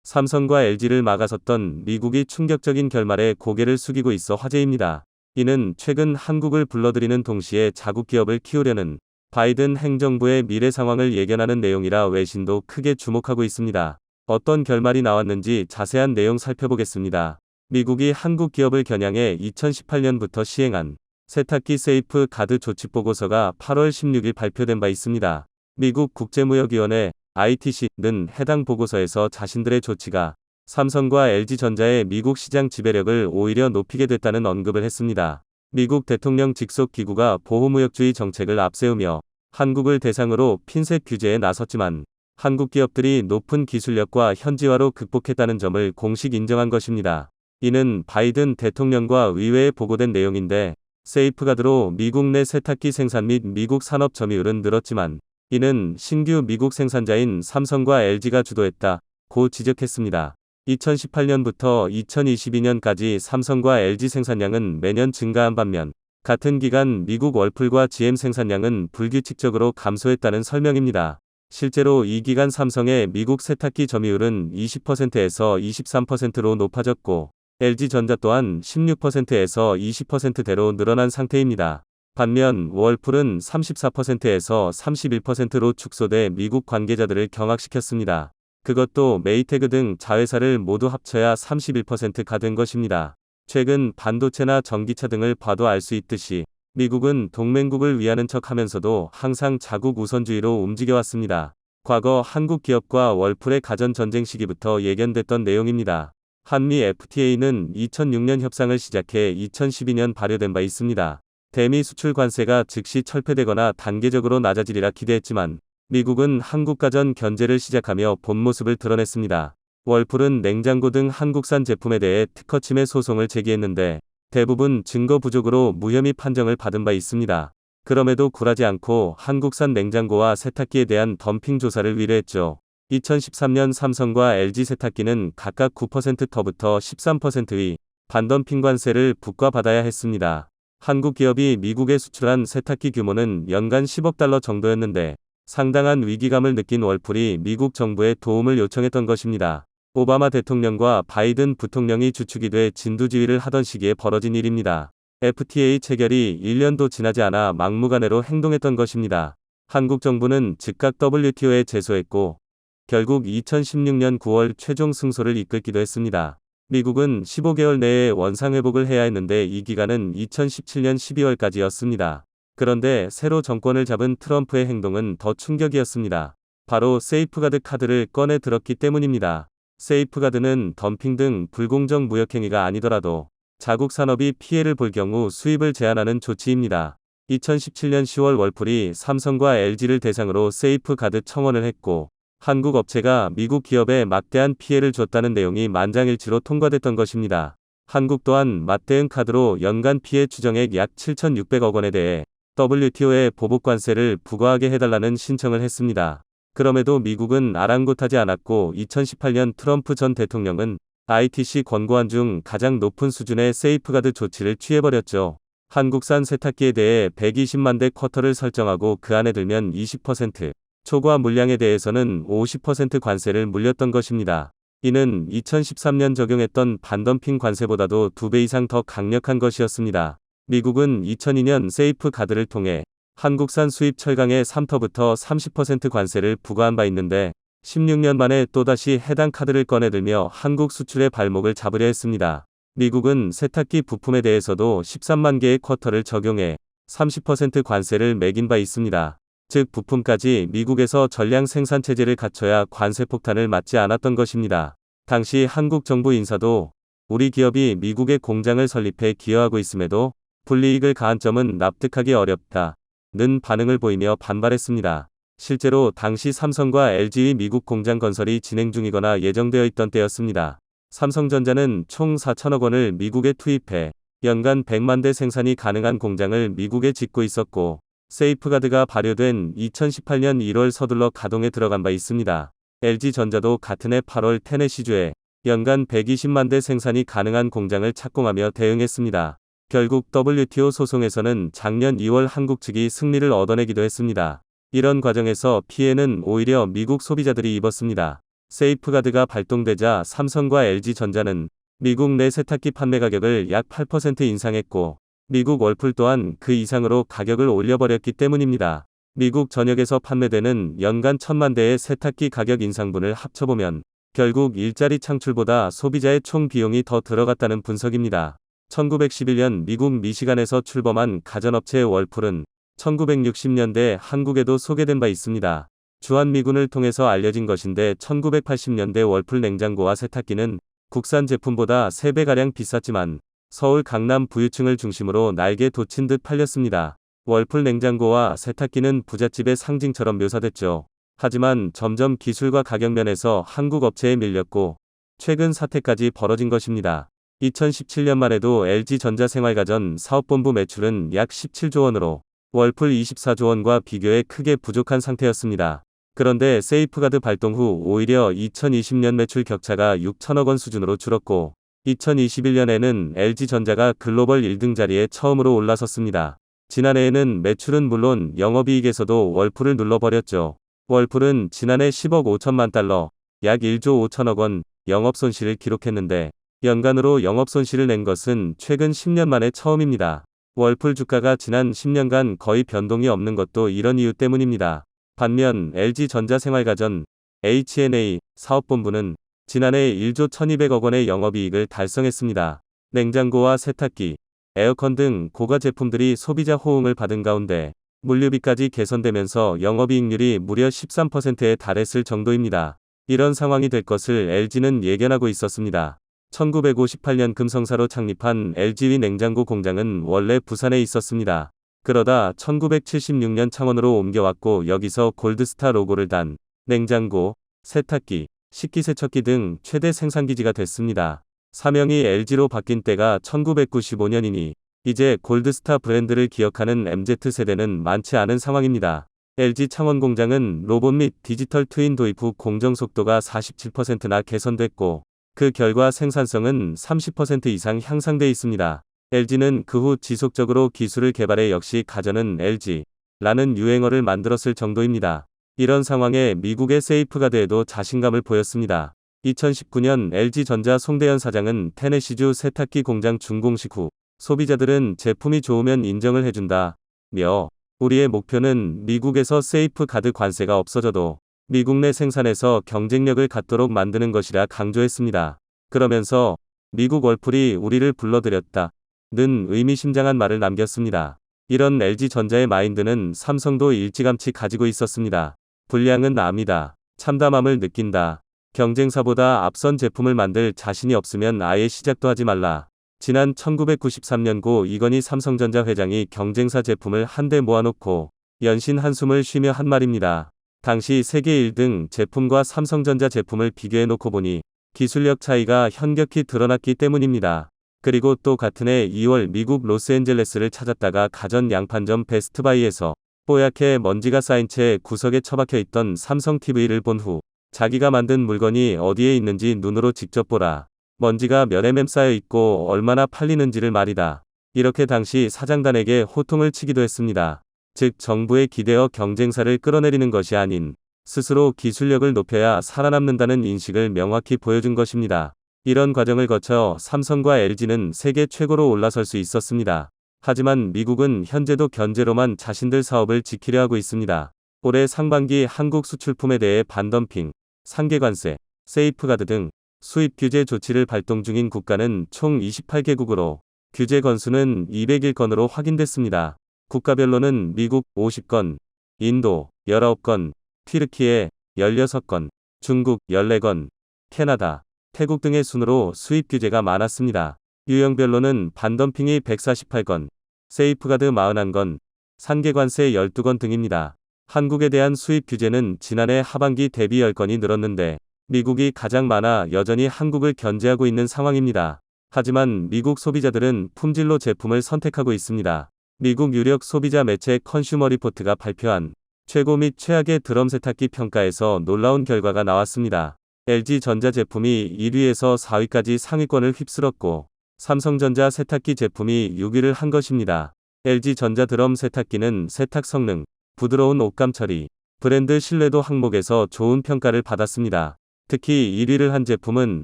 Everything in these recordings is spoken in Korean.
삼성과 LG를 막아섰던 미국이 충격적인 결말에 고개를 숙이고 있어 화제입니다. 이는 최근 한국을 불러들이는 동시에 자국 기업을 키우려는 바이든 행정부의 미래 상황을 예견하는 내용이라 외신도 크게 주목하고 있습니다. 어떤 결말이 나왔는지 자세한 내용 살펴보겠습니다. 미국이 한국 기업을 겨냥해 2018년부터 시행한 세탁기 세이프 가드 조치 보고서가 8월 16일 발표된 바 있습니다. 미국 국제무역위원회 ITC는 해당 보고서에서 자신들의 조치가 삼성과 LG전자의 미국 시장 지배력을 오히려 높이게 됐다는 언급을 했습니다. 미국 대통령 직속 기구가 보호무역주의 정책을 앞세우며 한국을 대상으로 핀셋 규제에 나섰지만 한국 기업들이 높은 기술력과 현지화로 극복했다는 점을 공식 인정한 것입니다. 이는 바이든 대통령과 의회에 보고된 내용인데 세이프가드로 미국 내 세탁기 생산 및 미국 산업 점유율은 늘었지만 이는 신규 미국 생산자인 삼성과 LG가 주도했다고 지적했습니다. 2018년부터 2022년까지 삼성과 LG 생산량은 매년 증가한 반면 같은 기간 미국 월풀과 GM 생산량은 불규칙적으로 감소했다는 설명입니다. 실제로 이 기간 삼성의 미국 세탁기 점유율은 20%에서 23%로 높아졌고 LG전자 또한 16%에서 20%대로 늘어난 상태입니다. 반면 월풀은 34%에서 31%로 축소돼 미국 관계자들을 경악시켰습니다. 그것도 메이태그 등 자회사를 모두 합쳐야 31%가 된 것입니다. 최근 반도체나 전기차 등을 봐도 알 수 있듯이 미국은 동맹국을 위하는 척하면서도 항상 자국 우선주의로 움직여왔습니다. 과거 한국 기업과 월풀의 가전전쟁 시기부터 예견됐던 내용입니다. 한미 FTA는 2006년 협상을 시작해 2012년 발효된 바 있습니다. 대미 수출 관세가 즉시 철폐되거나 단계적으로 낮아지리라 기대했지만 미국은 한국 가전 견제를 시작하며 본 모습을 드러냈습니다. 월풀은 냉장고 등 한국산 제품에 대해 특허 침해 소송을 제기했는데 대부분 증거 부족으로 무혐의 판정을 받은 바 있습니다. 그럼에도 굴하지 않고 한국산 냉장고와 세탁기에 대한 덤핑 조사를 의뢰했죠. 2013년 삼성과 LG 세탁기는 각각 9%부터 13%의 반덤핑 관세를 부과받아야 했습니다. 한국 기업이 미국에 수출한 세탁기 규모는 연간 10억 달러 정도였는데 상당한 위기감을 느낀 월풀이 미국 정부에 도움을 요청했던 것입니다. 오바마 대통령과 바이든 부통령이 주축이 돼 진두지휘를 하던 시기에 벌어진 일입니다. FTA 체결이 1년도 지나지 않아 막무가내로 행동했던 것입니다. 한국 정부는 즉각 WTO에 제소했고 결국 2016년 9월 최종 승소를 이끌기도 했습니다. 미국은 15개월 내에 원상회복을 해야 했는데 이 기간은 2017년 12월까지였습니다. 그런데 새로 정권을 잡은 트럼프의 행동은 더 충격이었습니다. 바로 세이프가드 카드를 꺼내 들었기 때문입니다. 세이프가드는 덤핑 등 불공정 무역행위가 아니더라도 자국 산업이 피해를 볼 경우 수입을 제한하는 조치입니다. 2017년 10월 월풀이 삼성과 LG를 대상으로 세이프가드 청원을 했고 한국 업체가 미국 기업에 막대한 피해를 줬다는 내용이 만장일치로 통과됐던 것입니다. 한국 또한 맞대응 카드로 연간 피해 추정액 약 7,600억 원에 대해 WTO에 보복관세를 부과하게 해달라는 신청을 했습니다. 그럼에도 미국은 아랑곳하지 않았고 2018년 트럼프 전 대통령은 ITC 권고안 중 가장 높은 수준의 세이프가드 조치를 취해버렸죠. 한국산 세탁기에 대해 120만 대 쿼터를 설정하고 그 안에 들면 20%, 초과 물량에 대해서는 50% 관세를 물렸던 것입니다. 이는 2013년 적용했던 반덤핑 관세보다도 2배 이상 더 강력한 것이었습니다. 미국은 2002년 세이프 가드를 통해 한국산 수입 철강에 3터부터 30% 관세를 부과한 바 있는데 16년 만에 또다시 해당 카드를 꺼내들며 한국 수출의 발목을 잡으려 했습니다. 미국은 세탁기 부품에 대해서도 13만 개의 쿼터를 적용해 30% 관세를 매긴 바 있습니다. 즉 부품까지 미국에서 전량 생산 체제를 갖춰야 관세 폭탄을 맞지 않았던 것입니다. 당시 한국 정부 인사도 우리 기업이 미국에 공장을 설립해 기여하고 있음에도 불이익을 가한 점은 납득하기 어렵다는 반응을 보이며 반발했습니다. 실제로 당시 삼성과 LG의 미국 공장 건설이 진행 중이거나 예정되어 있던 때였습니다. 삼성전자는 총 4천억 원을 미국에 투입해 연간 100만 대 생산이 가능한 공장을 미국에 짓고 있었고 세이프가드가 발효된 2018년 1월 서둘러 가동에 들어간 바 있습니다. LG전자도 같은 해 8월 테네시주에 연간 120만 대 생산이 가능한 공장을 착공하며 대응했습니다. 결국 WTO 소송에서는 작년 2월 한국 측이 승리를 얻어내기도 했습니다. 이런 과정에서 피해는 오히려 미국 소비자들이 입었습니다. 세이프가드가 발동되자 삼성과 LG전자는 미국 내 세탁기 판매 가격을 약 8% 인상했고, 미국 월풀 또한 그 이상으로 가격을 올려버렸기 때문입니다. 미국 전역에서 판매되는 연간 1,000만 대의 세탁기 가격 인상분을 합쳐보면 결국 일자리 창출보다 소비자의 총 비용이 더 들어갔다는 분석입니다. 1911년 미국 미시간에서 출범한 가전업체 월풀은 1960년대 한국에도 소개된 바 있습니다. 주한미군을 통해서 알려진 것인데 1980년대 월풀 냉장고와 세탁기는 국산 제품보다 3배가량 비쌌지만 서울 강남 부유층을 중심으로 날개 돋친 듯 팔렸습니다. 월풀 냉장고와 세탁기는 부잣집의 상징처럼 묘사됐죠. 하지만 점점 기술과 가격 면에서 한국 업체에 밀렸고 최근 사태까지 벌어진 것입니다. 2017년만 해도 LG전자 생활가전 사업본부 매출은 약 17조 원으로 월풀 24조 원과 비교해 크게 부족한 상태였습니다. 그런데 세이프가드 발동 후 오히려 2020년 매출 격차가 6천억 원 수준으로 줄었고 2021년에는 LG전자가 글로벌 1등 자리에 처음으로 올라섰습니다. 지난해에는 매출은 물론 영업이익에서도 월풀을 눌러버렸죠. 월풀은 지난해 10억 5천만 달러, 약 1조 5천억 원 영업손실을 기록했는데 연간으로 영업손실을 낸 것은 최근 10년 만에 처음입니다. 월풀 주가가 지난 10년간 거의 변동이 없는 것도 이런 이유 때문입니다. 반면 LG전자 생활가전 H&A 사업본부는 지난해 1조 1200억 원의 영업이익을 달성했습니다. 냉장고와 세탁기, 에어컨 등 고가 제품들이 소비자 호응을 받은 가운데 물류비까지 개선되면서 영업이익률이 무려 13%에 달했을 정도입니다. 이런 상황이 될 것을 LG는 예견하고 있었습니다. 1958년 금성사로 창립한 LG위 냉장고 공장은 원래 부산에 있었습니다. 그러다 1976년 창원으로 옮겨왔고 여기서 골드스타 로고를 단 냉장고, 세탁기, 식기세척기 등 최대 생산기지가 됐습니다. 사명이 LG로 바뀐 때가 1995년이니 이제 골드스타 브랜드를 기억하는 MZ세대는 많지 않은 상황입니다. LG 창원 공장은 로봇 및 디지털 트윈 도입 후 공정 속도가 47%나 개선됐고 그 결과 생산성은 30% 이상 향상돼 있습니다. LG는 그 후 지속적으로 기술을 개발해 역시 가전은 LG라는 유행어를 만들었을 정도입니다. 이런 상황에 미국의 세이프가드에도 자신감을 보였습니다. 2019년 LG전자 송대현 사장은 테네시주 세탁기 공장 준공식 후 소비자들은 제품이 좋으면 인정을 해준다 며 우리의 목표는 미국에서 세이프가드 관세가 없어져도 미국 내 생산에서 경쟁력을 갖도록 만드는 것이라 강조했습니다. 그러면서 미국 월풀이 우리를 불러들였다 는 의미심장한 말을 남겼습니다. 이런 LG전자의 마인드는 삼성도 일찌감치 가지고 있었습니다. 불량은 남이다. 참담함을 느낀다. 경쟁사보다 앞선 제품을 만들 자신이 없으면 아예 시작도 하지 말라. 지난 1993년 고 이건희 삼성전자 회장이 경쟁사 제품을 한데 모아놓고 연신 한숨을 쉬며 한 말입니다. 당시 세계 1등 제품과 삼성전자 제품을 비교해놓고 보니 기술력 차이가 현격히 드러났기 때문입니다. 그리고 또 같은 해 2월 미국 로스앤젤레스를 찾았다가 가전 양판점 베스트바이에서 뽀얗게 먼지가 쌓인 채 구석에 처박혀 있던 삼성 TV를 본 후 자기가 만든 물건이 어디에 있는지 눈으로 직접 보라. 먼지가 몇 mm 쌓여 있고 얼마나 팔리는지를 말이다. 이렇게 당시 사장단에게 호통을 치기도 했습니다. 즉 정부에 기대어 경쟁사를 끌어내리는 것이 아닌 스스로 기술력을 높여야 살아남는다는 인식을 명확히 보여준 것입니다. 이런 과정을 거쳐 삼성과 LG는 세계 최고로 올라설 수 있었습니다. 하지만 미국은 현재도 견제로만 자신들 사업을 지키려 하고 있습니다. 올해 상반기 한국 수출품에 대해 반덤핑, 상계관세, 세이프가드 등 수입 규제 조치를 발동 중인 국가는 총 28개국으로 규제 건수는 201건으로 확인됐습니다. 국가별로는 미국 50건, 인도 19건, 튀르키예 16건, 중국 14건, 캐나다, 태국 등의 순으로 수입 규제가 많았습니다. 유형별로는 반덤핑이 148건, 세이프가드 41건, 상계관세 12건 등입니다. 한국에 대한 수입 규제는 지난해 하반기 대비 10건이 늘었는데 미국이 가장 많아 여전히 한국을 견제하고 있는 상황입니다. 하지만 미국 소비자들은 품질로 제품을 선택하고 있습니다. 미국 유력 소비자 매체 컨슈머 리포트가 발표한 최고 및 최악의 드럼 세탁기 평가에서 놀라운 결과가 나왔습니다. LG전자 제품이 1위에서 4위까지 상위권을 휩쓸었고 삼성전자 세탁기 제품이 6위를 한 것입니다. LG전자 드럼 세탁기는 세탁 성능, 부드러운 옷감 처리, 브랜드 신뢰도 항목에서 좋은 평가를 받았습니다. 특히 1위를 한 제품은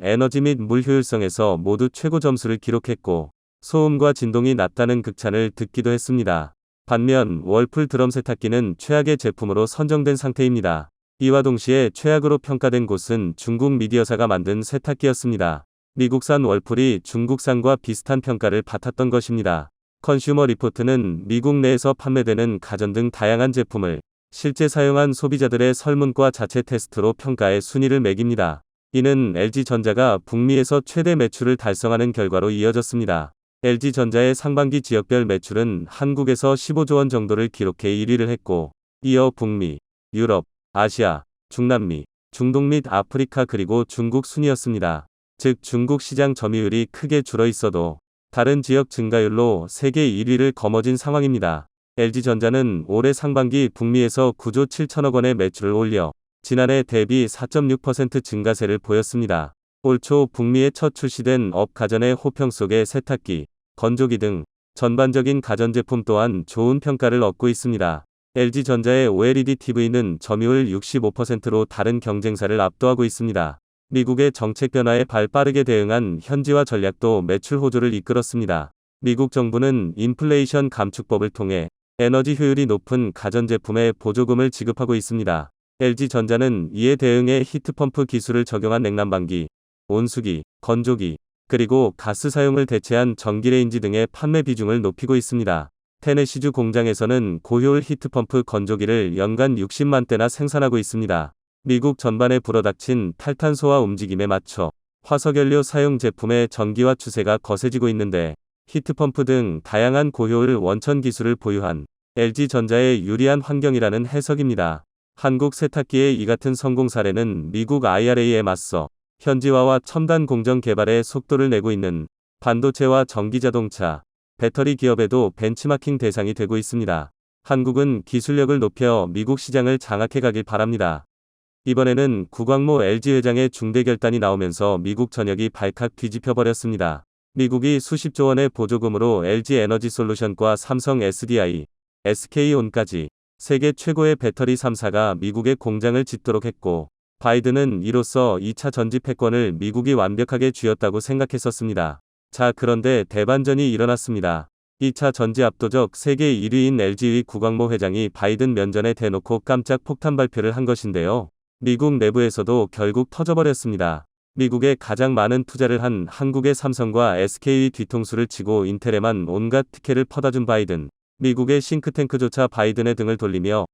에너지 및 물 효율성에서 모두 최고 점수를 기록했고, 소음과 진동이 낮다는 극찬을 듣기도 했습니다. 반면 월풀 드럼 세탁기는 최악의 제품으로 선정된 상태입니다. 이와 동시에 최악으로 평가된 곳은 중국 미디어사가 만든 세탁기였습니다. 미국산 월풀이 중국산과 비슷한 평가를 받았던 것입니다. 컨슈머 리포트는 미국 내에서 판매되는 가전 등 다양한 제품을 실제 사용한 소비자들의 설문과 자체 테스트로 평가해 순위를 매깁니다. 이는 LG전자가 북미에서 최대 매출을 달성하는 결과로 이어졌습니다. LG전자의 상반기 지역별 매출은 한국에서 15조 원 정도를 기록해 1위를 했고, 이어 북미, 유럽, 아시아, 중남미, 중동 및 아프리카 그리고 중국 순이었습니다. 즉 중국 시장 점유율이 크게 줄어 있어도 다른 지역 증가율로 세계 1위를 거머쥔 상황입니다. LG전자는 올해 상반기 북미에서 9조 7천억 원의 매출을 올려 지난해 대비 4.6% 증가세를 보였습니다. 올 초 북미에 첫 출시된 업 가전의 호평 속에 세탁기, 건조기 등 전반적인 가전제품 또한 좋은 평가를 얻고 있습니다. LG전자의 OLED TV는 점유율 65%로 다른 경쟁사를 압도하고 있습니다. 미국의 정책 변화에 발 빠르게 대응한 현지화 전략도 매출 호조를 이끌었습니다. 미국 정부는 인플레이션 감축법을 통해 에너지 효율이 높은 가전제품에 보조금을 지급하고 있습니다. LG전자는 이에 대응해 히트펌프 기술을 적용한 냉난방기, 온수기, 건조기, 그리고 가스 사용을 대체한 전기레인지 등의 판매 비중을 높이고 있습니다. 테네시주 공장에서는 고효율 히트펌프 건조기를 연간 60만 대나 생산하고 있습니다. 미국 전반에 불어닥친 탈탄소화 움직임에 맞춰 화석연료 사용 제품의 전기화 추세가 거세지고 있는데, 히트펌프 등 다양한 고효율 원천 기술을 보유한 LG전자의 유리한 환경이라는 해석입니다. 한국 세탁기의 이 같은 성공 사례는 미국 IRA에 맞서 현지화와 첨단 공정 개발에 속도를 내고 있는 반도체와 전기자동차, 배터리 기업에도 벤치마킹 대상이 되고 있습니다. 한국은 기술력을 높여 미국 시장을 장악해 가길 바랍니다. 이번에는 구광모 LG 회장의 중대 결단이 나오면서 미국 전역이 발칵 뒤집혀 버렸습니다. 미국이 수십조 원의 보조금으로 LG 에너지솔루션과 삼성 SDI, SK온까지 세계 최고의 배터리 3사가 미국의 공장을 짓도록 했고, 바이든은 이로써 2차 전지 패권을 미국이 완벽하게 쥐었다고 생각했었습니다. 자, 그런데 대반전이 일어났습니다. 2차 전지 압도적 세계 1위인 LG의 구광모 회장이 바이든 면전에 대놓고 깜짝 폭탄 발표를 한 것인데요. 미국 내부에서도 결국 터져버렸습니다. 미국에 가장 많은 투자를 한 한국의 삼성과 SK의 뒤통수를 치고 인텔에만 온갖 특혜를 퍼다준 바이든, 미국의 싱크탱크조차 바이든의 등을 돌리며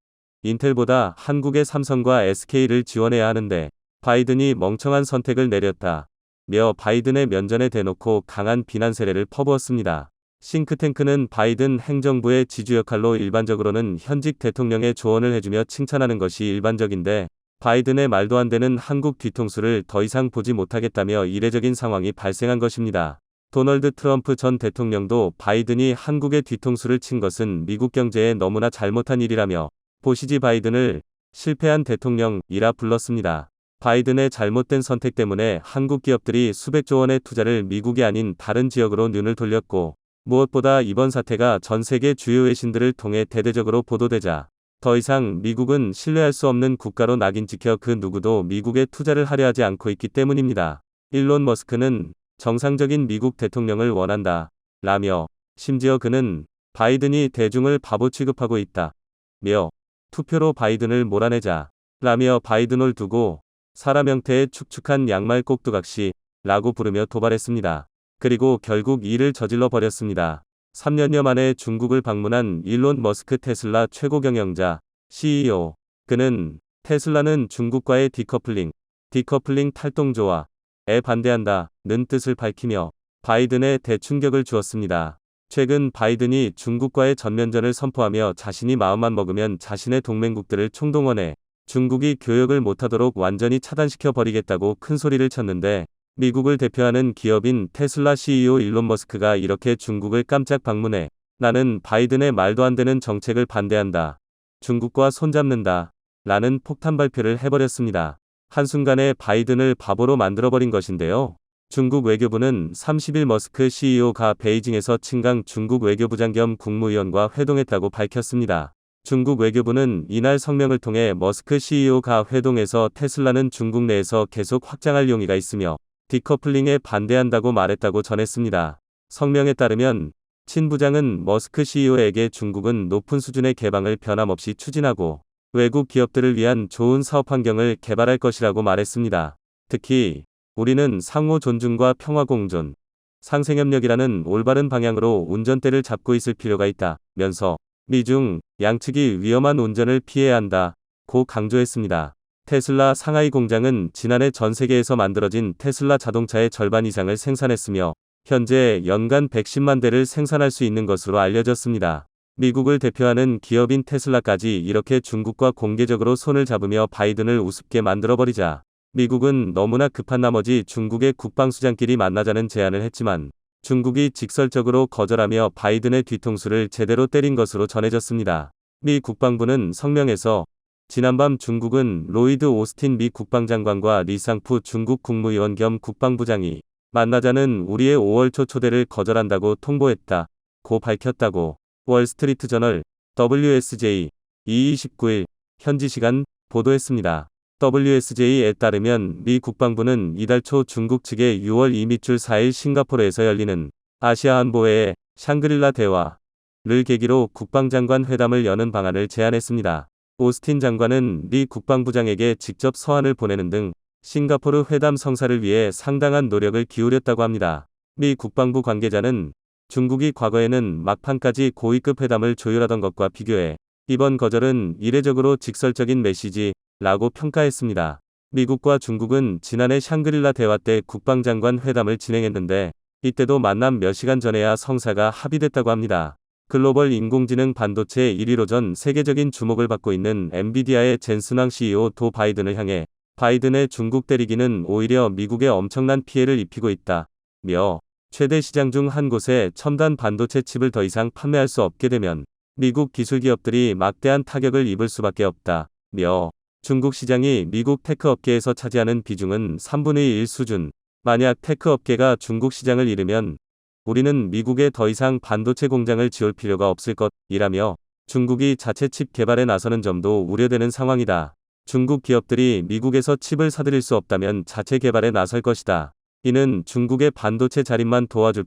인텔보다 한국의 삼성과 SK를 지원해야 하는데 바이든이 멍청한 선택을 내렸다며 바이든의 면전에 대놓고 강한 비난 세례를 퍼부었습니다. 싱크탱크는 바이든 행정부의 지주 역할로 일반적으로는 현직 대통령의 조언을 해주며 칭찬하는 것이 일반적인데, 바이든의 말도 안 되는 한국 뒤통수를 더 이상 보지 못하겠다며 이례적인 상황이 발생한 것입니다. 도널드 트럼프 전 대통령도 바이든이 한국의 뒤통수를 친 것은 미국 경제에 너무나 잘못한 일이라며 보시지 바이든을 실패한 대통령이라 불렀습니다. 바이든의 잘못된 선택 때문에 한국 기업들이 수백조 원의 투자를 미국이 아닌 다른 지역으로 눈을 돌렸고, 무엇보다 이번 사태가 전 세계 주요 외신들을 통해 대대적으로 보도되자 더 이상 미국은 신뢰할 수 없는 국가로 낙인 찍혀 그 누구도 미국에 투자를 하려 하지 않고 있기 때문입니다. 일론 머스크는 정상적인 미국 대통령을 원한다 라며, 심지어 그는 바이든이 대중을 바보 취급하고 있다 며 투표로 바이든을 몰아내자 라며 바이든을 두고 사람 형태의 축축한 양말 꼭두각시 라고 부르며 도발했습니다. 그리고 결국 이를 저질러 버렸습니다. 3년여 만에 중국을 방문한 일론 머스크 테슬라 최고 경영자, CEO. 그는 테슬라는 중국과의 디커플링 탈동조화에 반대한다는 뜻을 밝히며 바이든에 대충격을 주었습니다. 최근 바이든이 중국과의 전면전을 선포하며 자신이 마음만 먹으면 자신의 동맹국들을 총동원해 중국이 교역을 못하도록 완전히 차단시켜 버리겠다고 큰 소리를 쳤는데, 미국을 대표하는 기업인 테슬라 CEO 일론 머스크가 이렇게 중국을 깜짝 방문해 나는 바이든의 말도 안 되는 정책을 반대한다, 중국과 손잡는다 라는 폭탄 발표를 해버렸습니다. 한순간에 바이든을 바보로 만들어버린 것인데요. 중국 외교부는 30일 머스크 CEO가 베이징에서 칭강 중국 외교부장 겸 국무위원과 회동했다고 밝혔습니다. 중국 외교부는 이날 성명을 통해 머스크 CEO가 회동에서 테슬라는 중국 내에서 계속 확장할 용의가 있으며 디커플링에 반대한다고 말했다고 전했습니다. 성명에 따르면 친 부장은 머스크 CEO에게 중국은 높은 수준의 개방을 변함없이 추진하고 외국 기업들을 위한 좋은 사업 환경을 개발할 것이라고 말했습니다. 특히 우리는 상호 존중과 평화 공존, 상생협력이라는 올바른 방향으로 운전대를 잡고 있을 필요가 있다면서 미중 양측이 위험한 운전을 피해야 한다고 강조했습니다. 테슬라 상하이 공장은 지난해 전 세계에서 만들어진 테슬라 자동차의 절반 이상을 생산했으며 현재 연간 110만 대를 생산할 수 있는 것으로 알려졌습니다. 미국을 대표하는 기업인 테슬라까지 이렇게 중국과 공개적으로 손을 잡으며 바이든을 우습게 만들어버리자 미국은 너무나 급한 나머지 중국의 국방수장끼리 만나자는 제안을 했지만 중국이 직설적으로 거절하며 바이든의 뒤통수를 제대로 때린 것으로 전해졌습니다. 미 국방부는 성명에서 지난밤 중국은 로이드 오스틴 미 국방장관과 리 상푸 중국 국무위원 겸 국방부장이 만나자는 우리의 5월 초 초대를 거절한다고 통보했다고 밝혔다고 월스트리트저널 WSJ 29일 현지 시간 보도했습니다. WSJ에 따르면 미 국방부는 이달 초 중국 측에 6월 2밑줄 4일 싱가포르에서 열리는 아시아 안보회의 샹그릴라 대화를 계기로 국방장관 회담을 여는 방안을 제안했습니다. 오스틴 장관은 미 국방부장에게 직접 서한을 보내는 등 싱가포르 회담 성사를 위해 상당한 노력을 기울였다고 합니다. 미 국방부 관계자는 중국이 과거에는 막판까지 고위급 회담을 조율하던 것과 비교해 이번 거절은 이례적으로 직설적인 메시지라고 평가했습니다. 미국과 중국은 지난해 샹그릴라 대화 때 국방장관 회담을 진행했는데 이때도 만남 몇 시간 전에야 성사가 합의됐다고 합니다. 글로벌 인공지능 반도체 1위로 전 세계적인 주목을 받고 있는 엔비디아의 젠슨 황 CEO 도 바이든을 향해 바이든의 중국 때리기는 오히려 미국에 엄청난 피해를 입히고 있다며 최대 시장 중 한 곳에 첨단 반도체 칩을 더 이상 판매할 수 없게 되면 미국 기술 기업들이 막대한 타격을 입을 수밖에 없다며 중국 시장이 미국 테크 업계에서 차지하는 비중은 3분의 1 수준. 만약 테크 업계가 중국 시장을 잃으면 우리는 미국에 더 이상 반도체 공장을 지을 필요가 없을 것이라며 중국이 자체 칩 개발에 나서는 점도 우려되는 상황이다. 중국 기업들이 미국에서 칩을 사들일 수 없다면 자체 개발에 나설 것이다. 이는 중국의 반도체 자립만 도와줄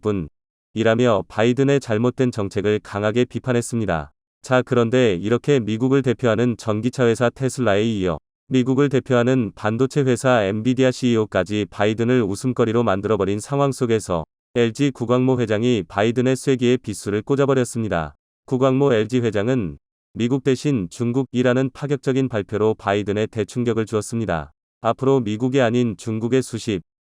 뿐이라며 바이든의 잘못된 정책을 강하게 비판했습니다. 자, 그런데 이렇게 미국을 대표하는 전기차 회사 테슬라에 이어 미국을 대표하는 반도체 회사 엔비디아 CEO까지 바이든을 웃음거리로 만들어버린 상황 속에서 LG 구광모 회장이 바이든의 쐐기에 빗줄을 꽂아버렸습니다. 구광모 LG 회장은 미국 대신 중국이라는 파격적인 발표로 바이든에 대충격을 주었습니다. 앞으로 미국이 아닌 중국에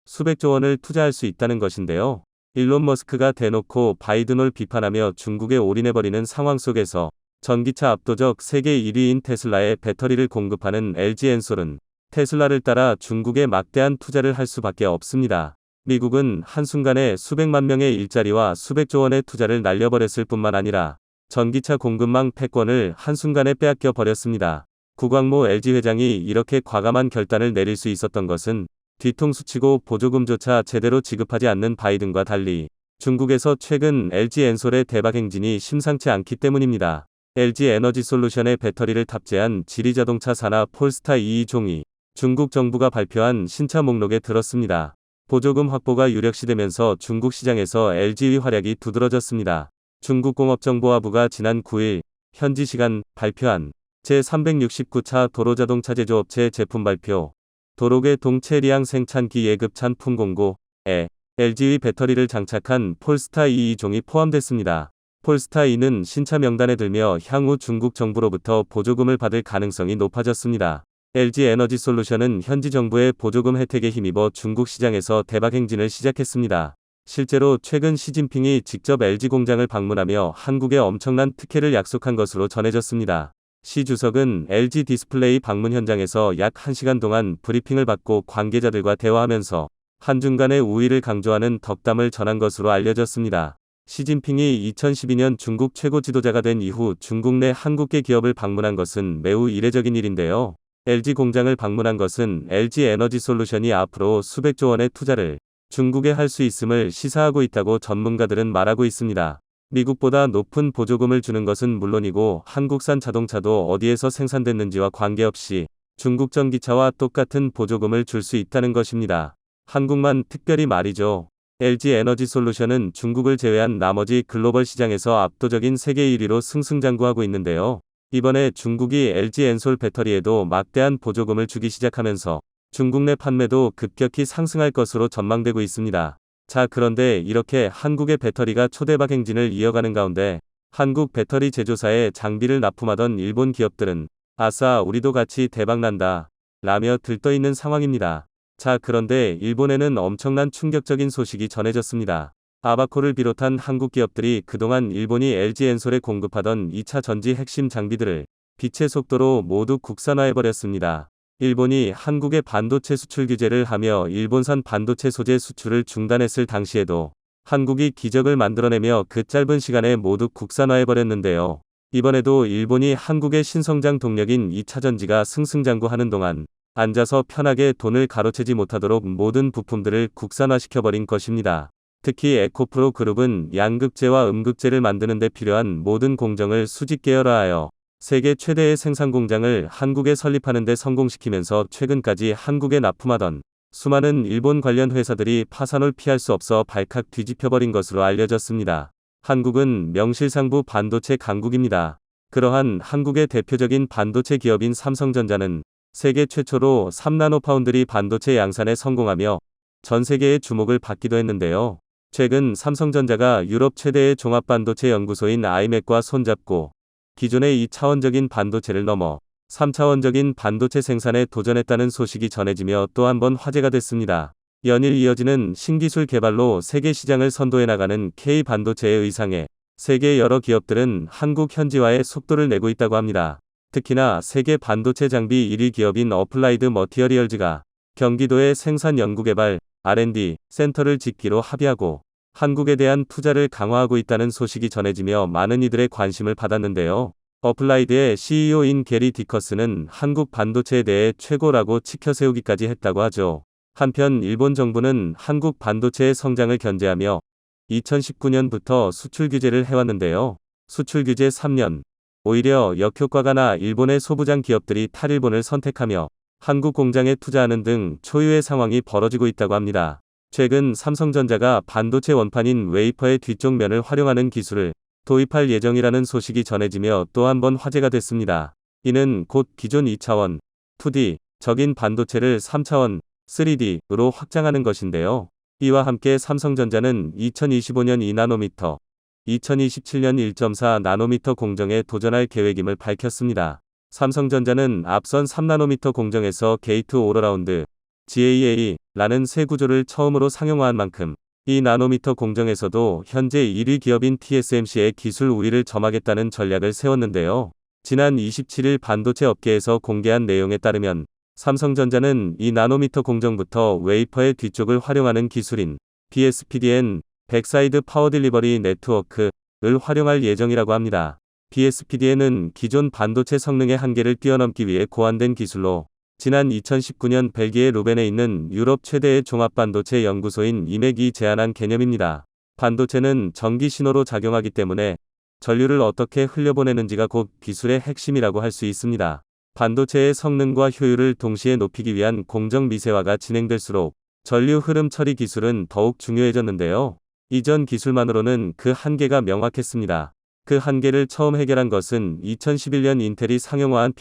수백조 원을 투자할 수 있다는 것인데요. 일론 머스크가 대놓고 바이든을 비판하며 중국에 올인해버리는 상황 속에서 전기차 압도적 세계 1위인 테슬라에 배터리를 공급하는 LG 엔솔은 테슬라를 따라 중국에 막대한 투자를 할 수밖에 없습니다. 미국은 한순간에 수백만 명의 일자리와 수백조 원의 투자를 날려버렸을 뿐만 아니라 전기차 공급망 패권을 한순간에 빼앗겨 버렸습니다. 구광모 LG 회장이 이렇게 과감한 결단을 내릴 수 있었던 것은 뒤통수 치고 보조금조차 제대로 지급하지 않는 바이든과 달리 중국에서 최근 LG 엔솔의 대박 행진이 심상치 않기 때문입니다. LG 에너지 솔루션의 배터리를 탑재한 지리자동차 산하 폴스타 22종이 중국 정부가 발표한 신차 목록에 들었습니다. 보조금 확보가 유력시되면서 중국 시장에서 LG의 활약이 두드러졌습니다. 중국공업정보화부가 지난 9일 현지 시간 발표한 제369차 도로자동차 제조업체 제품 발표 도로계 동체리앙 생산기 예급찬 품공고에 LG의 배터리를 장착한 폴스타 22종이 포함됐습니다. 폴스타 2는 신차 명단에 들며 향후 중국 정부로부터 보조금을 받을 가능성이 높아졌습니다. LG 에너지 솔루션은 현지 정부의 보조금 혜택에 힘입어 중국 시장에서 대박 행진을 시작했습니다. 실제로 최근 시진핑이 직접 LG 공장을 방문하며 한국에 엄청난 특혜를 약속한 것으로 전해졌습니다. 시 주석은 LG 디스플레이 방문 현장에서 약 1시간 동안 브리핑을 받고 관계자들과 대화하면서 한중 간의 우위를 강조하는 덕담을 전한 것으로 알려졌습니다. 시진핑이 2012년 중국 최고 지도자가 된 이후 중국 내 한국계 기업을 방문한 것은 매우 이례적인 일인데요. LG 공장을 방문한 것은 LG 에너지 솔루션이 앞으로 수백조 원의 투자를 중국에 할 수 있음을 시사하고 있다고 전문가들은 말하고 있습니다. 미국보다 높은 보조금을 주는 것은 물론이고 한국산 자동차도 어디에서 생산됐는지와 관계없이 중국 전기차와 똑같은 보조금을 줄 수 있다는 것입니다. 한국만 특별히 말이죠. LG 에너지솔루션은 중국을 제외한 나머지 글로벌 시장에서 압도적인 세계 1위로 승승장구하고 있는데요. 이번에 중국이 LG 엔솔 배터리에도 막대한 보조금을 주기 시작하면서 중국 내 판매도 급격히 상승할 것으로 전망되고 있습니다. 자, 그런데 이렇게 한국의 배터리가 초대박 행진을 이어가는 가운데 한국 배터리 제조사에 장비를 납품하던 일본 기업들은 아싸, 우리도 같이 대박난다 라며 들떠있는 상황입니다. 자, 그런데 일본에는 엄청난 충격적인 소식이 전해졌습니다. 아바코를 비롯한 한국 기업들이 그동안 일본이 LG 엔솔에 공급하던 2차 전지 핵심 장비들을 빛의 속도로 모두 국산화해버렸습니다. 일본이 한국에 반도체 수출 규제를 하며 일본산 반도체 소재 수출을 중단했을 당시에도 한국이 기적을 만들어내며 그 짧은 시간에 모두 국산화해버렸는데요. 이번에도 일본이 한국의 신성장 동력인 2차 전지가 승승장구하는 동안 앉아서 편하게 돈을 가로채지 못하도록 모든 부품들을 국산화시켜버린 것입니다. 특히 에코프로 그룹은 양극재와 음극재를 만드는 데 필요한 모든 공정을 수직 계열화하여 세계 최대의 생산 공장을 한국에 설립하는 데 성공시키면서 최근까지 한국에 납품하던 수많은 일본 관련 회사들이 파산을 피할 수 없어 발칵 뒤집혀버린 것으로 알려졌습니다. 한국은 명실상부 반도체 강국입니다. 그러한 한국의 대표적인 반도체 기업인 삼성전자는 세계 최초로 3나노 파운드리 반도체 양산에 성공하며 전 세계의 주목을 받기도 했는데요. 최근 삼성전자가 유럽 최대의 종합반도체 연구소인 아이맥과 손잡고 기존의 2차원적인 반도체를 넘어 3차원적인 반도체 생산에 도전했다는 소식이 전해지며 또 한 번 화제가 됐습니다. 연일 이어지는 신기술 개발로 세계 시장을 선도해 나가는 K반도체의 의상에 세계 여러 기업들은 한국 현지화에 속도를 내고 있다고 합니다. 특히나 세계 반도체 장비 1위 기업인 어플라이드 머티어리얼즈가 경기도에 생산 연구개발 R&D 센터를 짓기로 합의하고 한국에 대한 투자를 강화하고 있다는 소식이 전해지며 많은 이들의 관심을 받았는데요. 어플라이드의 CEO인 게리 디커스는 한국 반도체에 대해 최고라고 치켜세우기까지 했다고 하죠. 한편 일본 정부는 한국 반도체의 성장을 견제하며 2019년부터 수출 규제를 해왔는데요. 수출 규제 3년. 오히려 역효과가 나 일본의 소부장 기업들이 탈일본을 선택하며 한국 공장에 투자하는 등 초유의 상황이 벌어지고 있다고 합니다. 최근 삼성전자가 반도체 원판인 웨이퍼의 뒤쪽 면을 활용하는 기술을 도입할 예정이라는 소식이 전해지며 또 한 번 화제가 됐습니다. 이는 곧 기존 2차원, 2D적인 반도체를 3차원, 3D로 확장하는 것인데요. 이와 함께 삼성전자는 2025년 2나노미터, 2027년 1.4나노미터 공정에 도전할 계획임을 밝혔습니다. 삼성전자는 앞선 3나노미터 공정에서 게이트 올어라운드 GAA라는 새 구조를 처음으로 상용화한 만큼 2나노미터 공정에서도 현재 1위 기업인 TSMC의 기술 우위를 점하겠다는 전략을 세웠는데요. 지난 27일 반도체 업계에서 공개한 내용에 따르면 삼성전자는 2나노미터 공정부터 웨이퍼의 뒤쪽을 활용하는 기술인 BSPDN 백사이드 파워 딜리버리 네트워크를 활용할 예정이라고 합니다. BSPDN은 기존 반도체 성능의 한계를 뛰어넘기 위해 고안된 기술로 지난 2019년 벨기에 루벤에 있는 유럽 최대의 종합반도체 연구소인 이맥이 제안한 개념입니다. 반도체는 전기 신호로 작용하기 때문에 전류를 어떻게 흘려보내는지가 곧 기술의 핵심이라고 할 수 있습니다. 반도체의 성능과 효율을 동시에 높이기 위한 공정 미세화가 진행될수록 전류 흐름 처리 기술은 더욱 중요해졌는데요. 이전 기술만으로는 그 한계가 명확했습니다. 그 한계를 처음 해결한 것은 2011년 인텔이 상용화한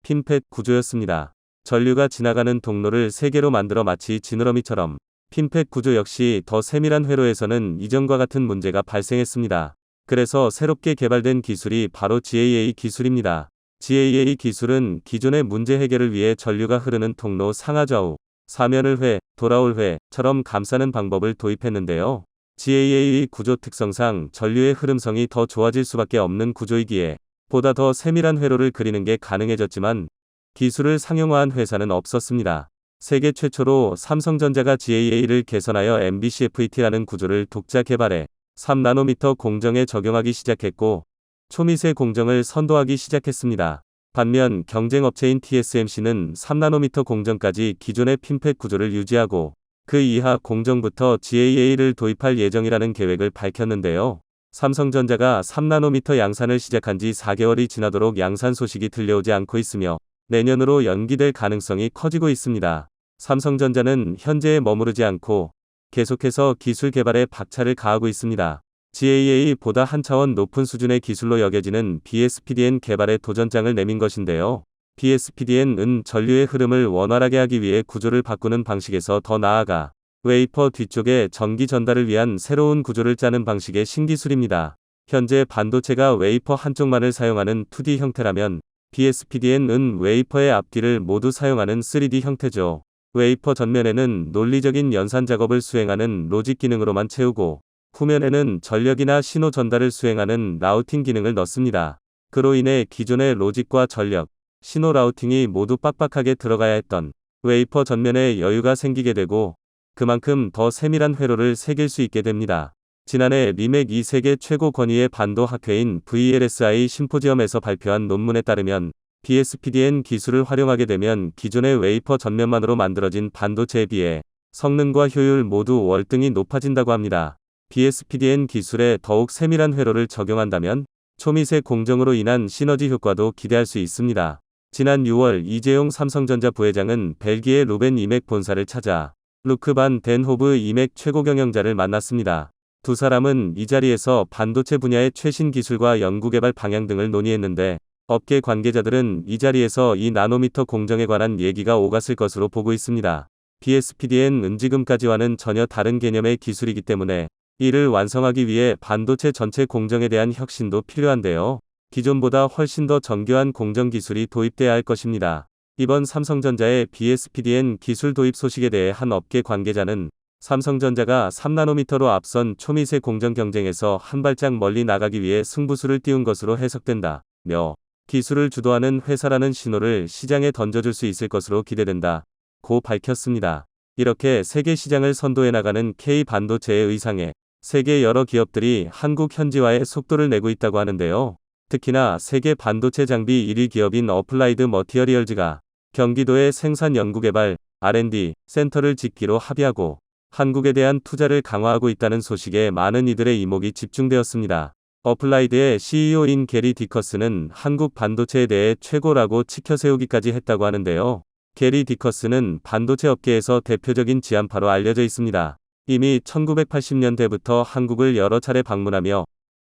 핀팻 구조였습니다. 전류가 지나가는 통로를 3개로 만들어 마치 지느러미처럼 핀팻 구조 역시 더 세밀한 회로에서는 이전과 같은 문제가 발생했습니다. 그래서 새롭게 개발된 기술이 바로 GAA 기술입니다. GAA 기술은 기존의 문제 해결을 위해 전류가 흐르는 통로 상하좌우, 사면을 돌아올 회처럼 감싸는 방법을 도입했는데요. GAA 구조 특성상 전류의 흐름성이 더 좋아질 수밖에 없는 구조이기에 보다 더 세밀한 회로를 그리는 게 가능해졌지만 기술을 상용화한 회사는 없었습니다. 세계 최초로 삼성전자가 GAA를 개선하여 MBCFET라는 구조를 독자 개발해 3나노미터 공정에 적용하기 시작했고 초미세 공정을 선도하기 시작했습니다. 반면 경쟁 업체인 TSMC는 3나노미터 공정까지 기존의 핀팻 구조를 유지하고 그 이하 공정부터 GAA를 도입할 예정이라는 계획을 밝혔는데요. 삼성전자가 3나노미터 양산을 시작한 지 4개월이 지나도록 양산 소식이 들려오지 않고 있으며 내년으로 연기될 가능성이 커지고 있습니다. 삼성전자는 현재에 머무르지 않고 계속해서 기술 개발에 박차를 가하고 있습니다. GAA보다 한 차원 높은 수준의 기술로 여겨지는 BSPDN 개발에 도전장을 내민 것인데요. BSPDN은 전류의 흐름을 원활하게 하기 위해 구조를 바꾸는 방식에서 더 나아가 웨이퍼 뒤쪽에 전기 전달을 위한 새로운 구조를 짜는 방식의 신기술입니다. 현재 반도체가 웨이퍼 한쪽만을 사용하는 2D 형태라면 BSPDN은 웨이퍼의 앞뒤를 모두 사용하는 3D 형태죠. 웨이퍼 전면에는 논리적인 연산 작업을 수행하는 로직 기능으로만 채우고 후면에는 전력이나 신호 전달을 수행하는 라우팅 기능을 넣습니다. 그로 인해 기존의 로직과 전력, 신호 라우팅이 모두 빡빡하게 들어가야 했던 웨이퍼 전면에 여유가 생기게 되고 그만큼 더 세밀한 회로를 새길 수 있게 됩니다. 지난해 리맥 이 세계 최고 권위의 반도 학회인 VLSI 심포지엄에서 발표한 논문에 따르면 BSPDN 기술을 활용하게 되면 기존의 웨이퍼 전면만으로 만들어진 반도체에 비해 성능과 효율 모두 월등히 높아진다고 합니다. BSPDN 기술에 더욱 세밀한 회로를 적용한다면 초미세 공정으로 인한 시너지 효과도 기대할 수 있습니다. 지난 6월 이재용 삼성전자 부회장은 벨기에 루벤 이맥 본사를 찾아 루크 반 덴 호브 이맥 최고 경영자를 만났습니다. 두 사람은 이 자리에서 반도체 분야의 최신 기술과 연구개발 방향 등을 논의했는데 업계 관계자들은 이 자리에서 2나노미터 공정에 관한 얘기가 오갔을 것으로 보고 있습니다. BSPDN은 지금까지와는 전혀 다른 개념의 기술이기 때문에 이를 완성하기 위해 반도체 전체 공정에 대한 혁신도 필요한데요. 기존보다 훨씬 더 정교한 공정 기술이 도입돼야 할 것입니다. 이번 삼성전자의 BSPDN 기술 도입 소식에 대해 한 업계 관계자는 삼성전자가 3나노미터로 앞선 초미세 공정 경쟁에서 한 발짝 멀리 나가기 위해 승부수를 띄운 것으로 해석된다며 기술을 주도하는 회사라는 신호를 시장에 던져줄 수 있을 것으로 기대된다고 밝혔습니다. 이렇게 세계 시장을 선도해 나가는 K반도체의 의상에 세계 여러 기업들이 한국 현지화에 속도를 내고 있다고 하는데요. 특히나 세계 반도체 장비 1위 기업인 어플라이드 머티어리얼즈가 경기도에 생산 연구개발 R&D 센터를 짓기로 합의하고 한국에 대한 투자를 강화하고 있다는 소식에 많은 이들의 이목이 집중되었습니다. 어플라이드의 CEO인 게리 디커스는 한국 반도체에 대해 최고라고 치켜세우기까지 했다고 하는데요. 게리 디커스는 반도체 업계에서 대표적인 지한파로 알려져 있습니다. 이미 1980년대부터 한국을 여러 차례 방문하며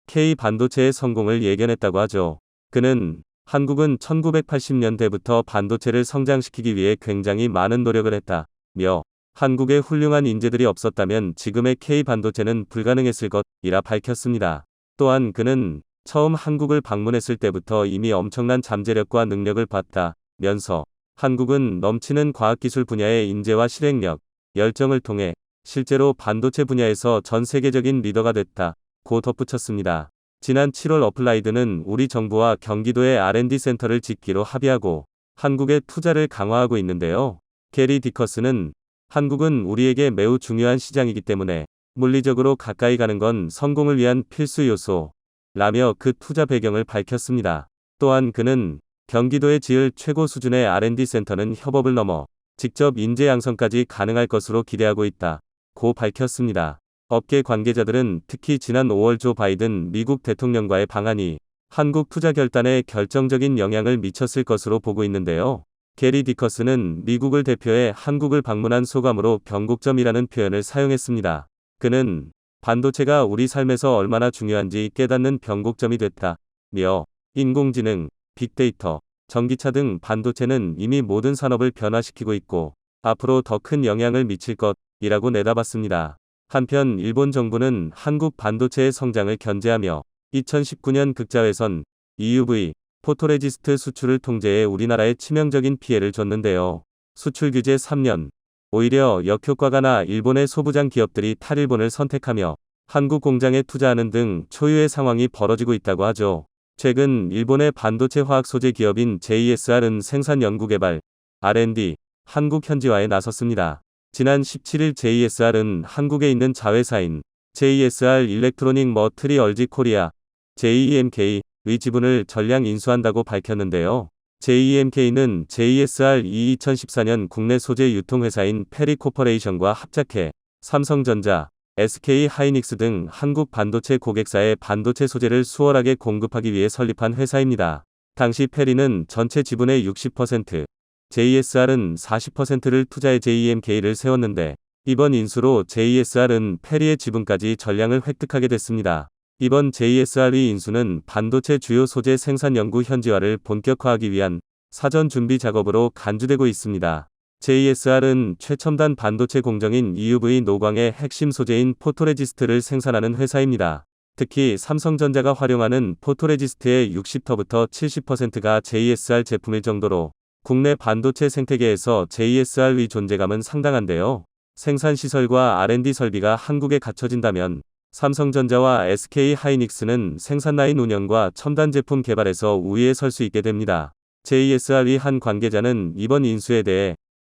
K반도체의 성공을 예견했다고 하죠. 그는 한국은 1980년대부터 반도체를 성장시키기 위해 굉장히 많은 노력을 했다며 한국에 훌륭한 인재들이 없었다면 지금의 K반도체는 불가능했을 것이라 밝혔습니다. 또한 그는 처음 한국을 방문했을 때부터 이미 엄청난 잠재력과 능력을 봤다면서 한국은 넘치는 과학기술 분야의 인재와 실행력, 열정을 통해 실제로 반도체 분야에서 전 세계적인 리더가 됐다고 덧붙였습니다. 지난 7월 어플라이드는 우리 정부와 경기도에 R&D 센터를 짓기로 합의하고 한국에 투자를 강화하고 있는데요. 게리 디커스는 한국은 우리에게 매우 중요한 시장이기 때문에 물리적으로 가까이 가는 건 성공을 위한 필수 요소라며 그 투자 배경을 밝혔습니다. 또한 그는 경기도에 지을 최고 수준의 R&D 센터는 협업을 넘어 직접 인재 양성까지 가능할 것으로 기대하고 있다고 밝혔습니다. 업계 관계자들은 특히 지난 5월 조 바이든 미국 대통령과의 방한이 한국 투자 결단에 결정적인 영향을 미쳤을 것으로 보고 있는데요. 게리 디커스는 미국을 대표해 한국을 방문한 소감으로 변곡점이라는 표현을 사용했습니다. 그는 반도체가 우리 삶에서 얼마나 중요한지 깨닫는 변곡점이 됐다며 인공지능, 빅데이터, 전기차 등 반도체는 이미 모든 산업을 변화시키고 있고 앞으로 더 큰 영향을 미칠 것이라고 내다봤습니다. 한편 일본 정부는 한국 반도체의 성장을 견제하며 2019년 극자회선 EUV 포토레지스트 수출을 통제해 우리나라에 치명적인 피해를 줬는데요. 수출 규제 3년. 오히려 역효과가 나 일본의 소부장 기업들이 탈일본을 선택하며 한국 공장에 투자하는 등 초유의 상황이 벌어지고 있다고 하죠. 최근 일본의 반도체 화학 소재 기업인 JSR은 생산 연구개발, R&D, 한국 현지화에 나섰습니다. 지난 17일 JSR은 한국에 있는 자회사인 JSR 일렉트로닉 머트리얼지 코리아, JEMK의 지분을 전량 인수한다고 밝혔는데요. JEMK는 JSR이 2014년 국내 소재 유통회사인 페리코퍼레이션과 합작해 삼성전자, SK 하이닉스 등 한국 반도체 고객사에 반도체 소재를 수월하게 공급하기 위해 설립한 회사입니다. 당시 페리는 전체 지분의 60%, JSR은 40%를 투자해 JMK를 세웠는데 이번 인수로 JSR은 페리의 지분까지 전량을 획득하게 됐습니다. 이번 JSR의 인수는 반도체 주요 소재 생산 연구 현지화를 본격화하기 위한 사전 준비 작업으로 간주되고 있습니다. JSR은 최첨단 반도체 공정인 EUV 노광의 핵심 소재인 포토레지스트를 생산하는 회사입니다. 특히 삼성전자가 활용하는 포토레지스트의 60%부터 70%가 JSR 제품일 정도로 국내 반도체 생태계에서 JSR의 존재감은 상당한데요. 생산시설과 R&D 설비가 한국에 갖춰진다면 삼성전자와 SK 하이닉스는 생산라인 운영과 첨단 제품 개발에서 우위에 설 수 있게 됩니다. JSR의 한 관계자는 이번 인수에 대해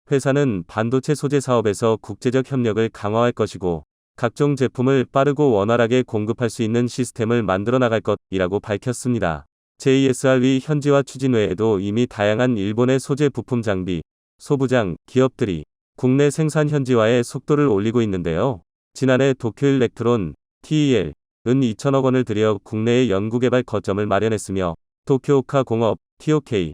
회사는 반도체 소재 사업에서 국제적 협력을 강화할 것이고 각종 제품을 빠르고 원활하게 공급할 수 있는 시스템을 만들어 나갈 것이라고 밝혔습니다. JSR의 현지화 추진 외에도 이미 다양한 일본의 소재 부품 장비, 소부장, 기업들이 국내 생산 현지화에 속도를 올리고 있는데요. 지난해 도쿄일렉트론, TEL은 2천억 원을 들여 국내의 연구개발 거점을 마련했으며 도쿄오카 공업, TOK,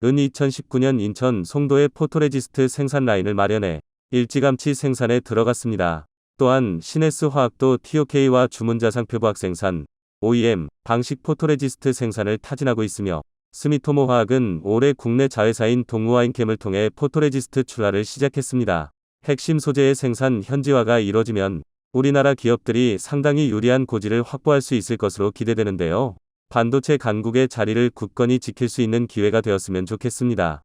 은 2019년 인천 송도의 포토레지스트 생산 라인을 마련해 일찌감치 생산에 들어갔습니다. 또한 시네스 화학도 TOK와 주문자상표부학 생산, OEM, 방식 포토레지스트 생산을 타진하고 있으며 스미토모 화학은 올해 국내 자회사인 동우와인캠을 통해 포토레지스트 출하를 시작했습니다. 핵심 소재의 생산 현지화가 이뤄지면 우리나라 기업들이 상당히 유리한 고지를 확보할 수 있을 것으로 기대되는데요. 반도체 강국의 자리를 굳건히 지킬 수 있는 기회가 되었으면 좋겠습니다.